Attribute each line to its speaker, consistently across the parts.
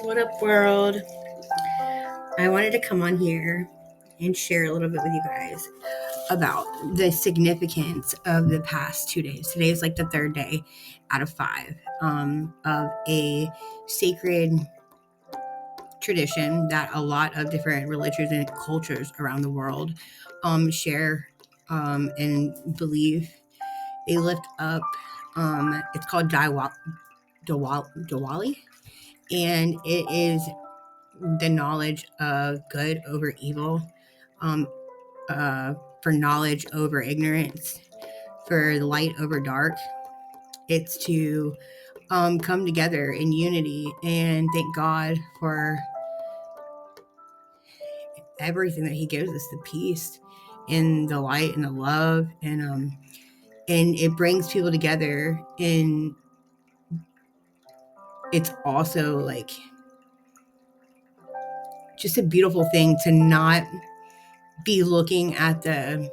Speaker 1: What up, world? I wanted to come on here and share a little bit with you guys about the significance of the past 2 days. Today is like the third day out of five of a sacred tradition that a lot of different religions and cultures around the world share and believe. They lift up. It's called Diwali, and it is the knowledge of good over evil, um, for knowledge over ignorance, for light over dark. It's to come together in unity and thank God for everything that He gives us, the peace and the light and the love, and it brings people together. And it's also like just a beautiful thing to not be looking at the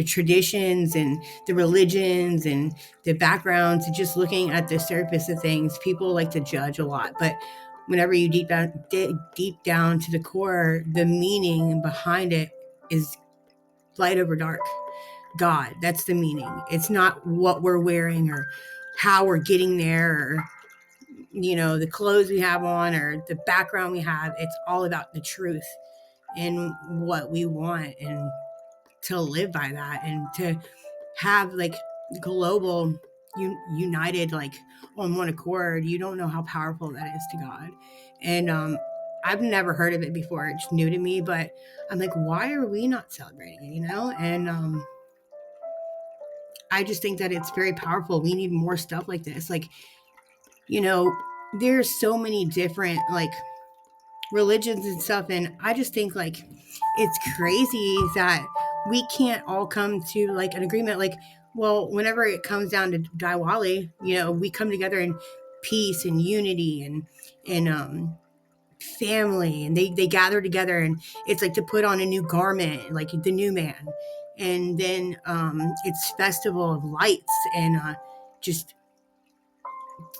Speaker 1: traditions and the religions and the backgrounds, just looking at the surface of things. People like to judge a lot, but whenever you dig down to the core, the meaning behind it is light over dark. God, that's the meaning. It's not what we're wearing or how we're getting there, or the clothes we have on or the background we have. It's all about the truth and what we want, and to live by that, and to have like global united, like on one accord. You don't know how powerful that is to God. And I've never heard of it before. It's new to me, but I'm like, why are we not celebrating it? And I just think that it's very powerful. We need more stuff like this. Like, there's so many different like religions and stuff, and I just think like it's crazy that we can't all come to like an agreement. Like, well, whenever it comes down to Diwali, we come together in peace and unity and family, and they gather together, and it's like to put on a new garment, like the new man. And then it's festival of lights, and just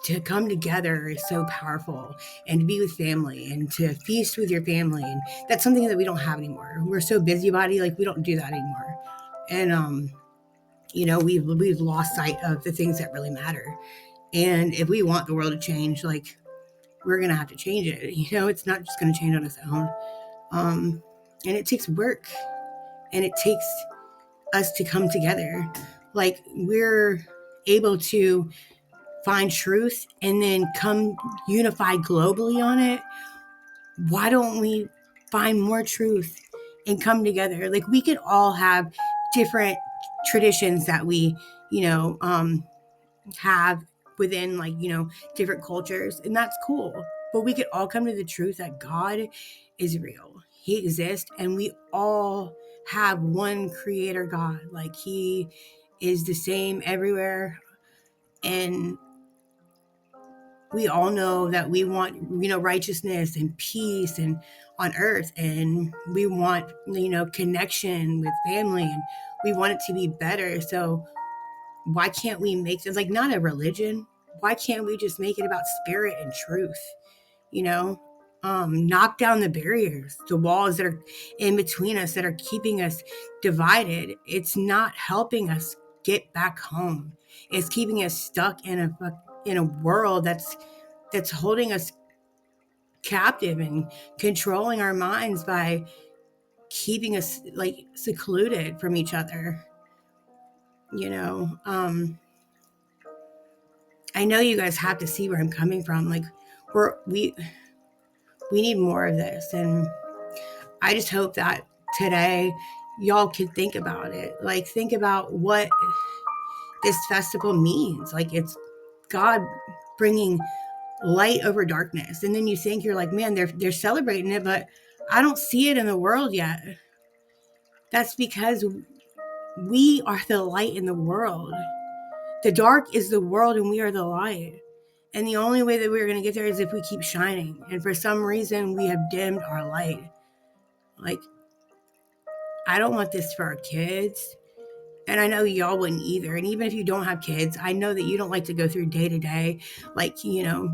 Speaker 1: to come together is so powerful, and to be with family and to feast with your family. And that's something that we don't have anymore. We're so busybody, like we don't do that anymore. And we've lost sight of the things that really matter. And if we want the world to change, like, we're gonna have to change it. It's not just gonna change on its own. And it takes work, and it takes us to come together. Like, we're able to find truth and then come unified globally on it. Why don't we find more truth and come together? Like, we could all have different traditions that we have within, like, different cultures, and that's cool. But we could all come to the truth that God is real. He exists, and we all have one creator God. Like, He is the same everywhere. And we all know that we want, righteousness and peace and on earth, and we want, connection with family, and we want it to be better. So why can't we make this like not a religion? Why can't we just make it about spirit and truth? Knock down the barriers, the walls that are in between us that are keeping us divided. It's not helping us get back home. It's keeping us stuck in a world that's holding us captive and controlling our minds by keeping us like secluded from each other. I know you guys have to see where I'm coming from. Like, we need more of this, and I just hope that today y'all can think about it. Like, think about what this festival means. Like, it's God bringing light over darkness. And then you think, you're like, man, they're celebrating it, but I don't see it in the world yet. That's because we are the light in the world. The dark is the world, and we are the light. And the only way that we're going to get there is if we keep shining. And for some reason, we have dimmed our light. Like, I don't want this for our kids. And I know y'all wouldn't either. And even if you don't have kids, I know that you don't like to go through day to day, like,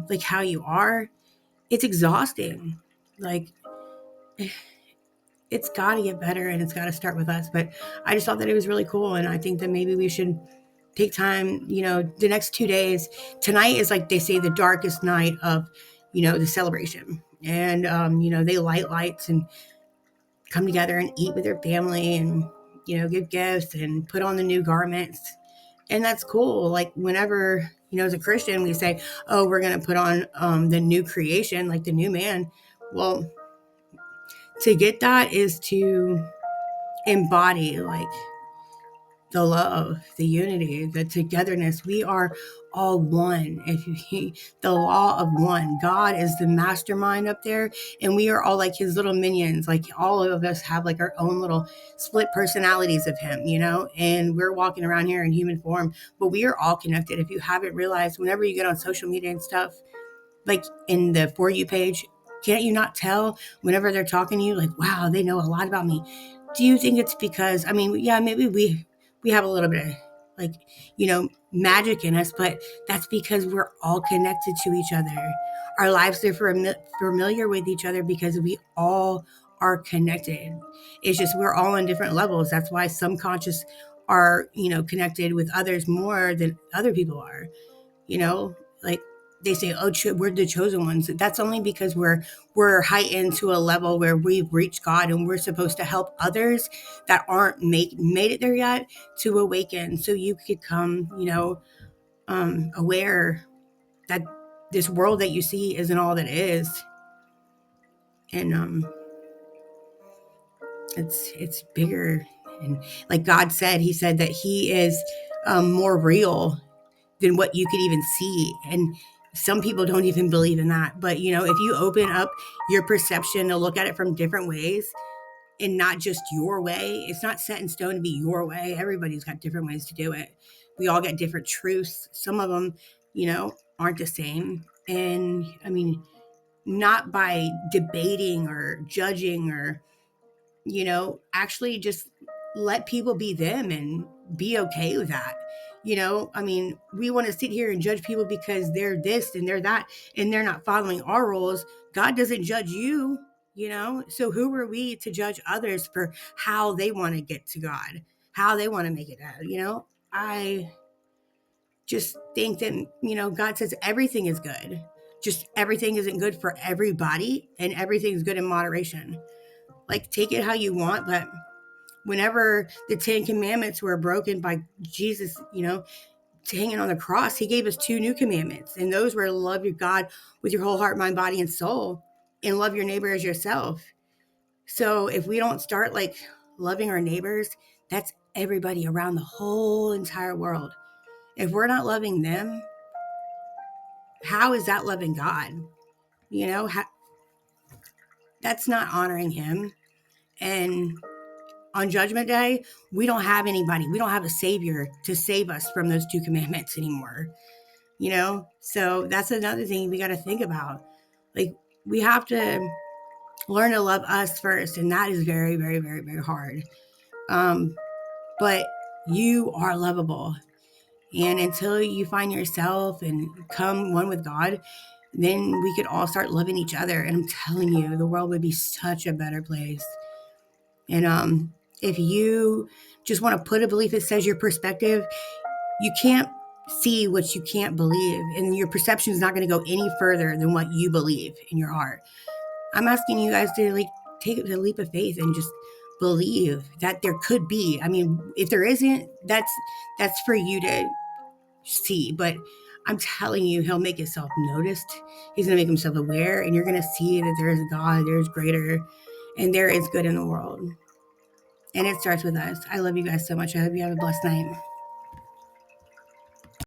Speaker 1: like how you are. It's exhausting. Like, it's got to get better and it's got to start with us. But I just thought that it was really cool. And I think that maybe we should take time, the next 2 days. Tonight is, like they say, the darkest night of, the celebration. And, they light lights and come together and eat with their family and, give gifts and put on the new garments. And that's cool. Like whenever, as a Christian, we say, oh, we're going to put on the new creation, like the new man. Well, to get that is to embody like the love, the unity, the togetherness. We are all one. The law of one. God is the mastermind up there, and we are all like his little minions. Like all of us have like our own little split personalities of him, and we're walking around here in human form, but we are all connected. If you haven't realized, whenever you get on social media and stuff, like in the For You page, can't you not tell whenever they're talking to you, like, wow, they know a lot about me? Do you think it's because, yeah, maybe we have a little bit of like, magic in us, but that's because we're all connected to each other. Our lives are familiar with each other because we all are connected. It's just we're all on different levels. That's why some conscious are, connected with others more than other people are. Like they say, oh, we're the chosen ones. That's only because we're heightened to a level where we've reached God, and we're supposed to help others that aren't made it there yet to awaken, so you could come, aware that this world that you see isn't all that is. And it's bigger. And like God said, he said that he is more real than what you could even see. And some people don't even believe in that. But, if you open up your perception to look at it from different ways and not just your way, it's not set in stone to be your way. Everybody's got different ways to do it. We all get different truths. Some of them, aren't the same. And not by debating or judging or, actually just let people be them and be okay with that. We want to sit here and judge people because they're this and they're that and they're not following our rules. God doesn't judge you, so who are we to judge others for how they want to get to God, how they want to make it out? I just think that, God says everything is good. Just everything isn't good for everybody, and everything's good in moderation. Like, take it how you want, but whenever the 10 commandments were broken by Jesus, hanging on the cross, he gave us 2 new commandments. And those were love your God with your whole heart, mind, body, and soul, and love your neighbor as yourself. So if we don't start like loving our neighbors, that's everybody around the whole entire world. If we're not loving them, how is that loving God? That's not honoring him. And on Judgment Day, we don't have anybody. We don't have a savior to save us from those 2 commandments anymore. So that's another thing we got to think about. Like, we have to learn to love us first, and that is very, very, very, very hard. But you are lovable. And until you find yourself and come one with God, then we could all start loving each other. And I'm telling you, the world would be such a better place. And if you just want to put a belief that says your perspective, you can't see what you can't believe. And your perception is not going to go any further than what you believe in your heart. I'm asking you guys to take a leap of faith and just believe that there could be. If there isn't, that's for you to see. But I'm telling you, he'll make himself noticed. He's going to make himself aware, and you're going to see that there is a God, there's greater, and there is good in the world. And it starts with us. I love you guys so much. I hope you have a blessed night.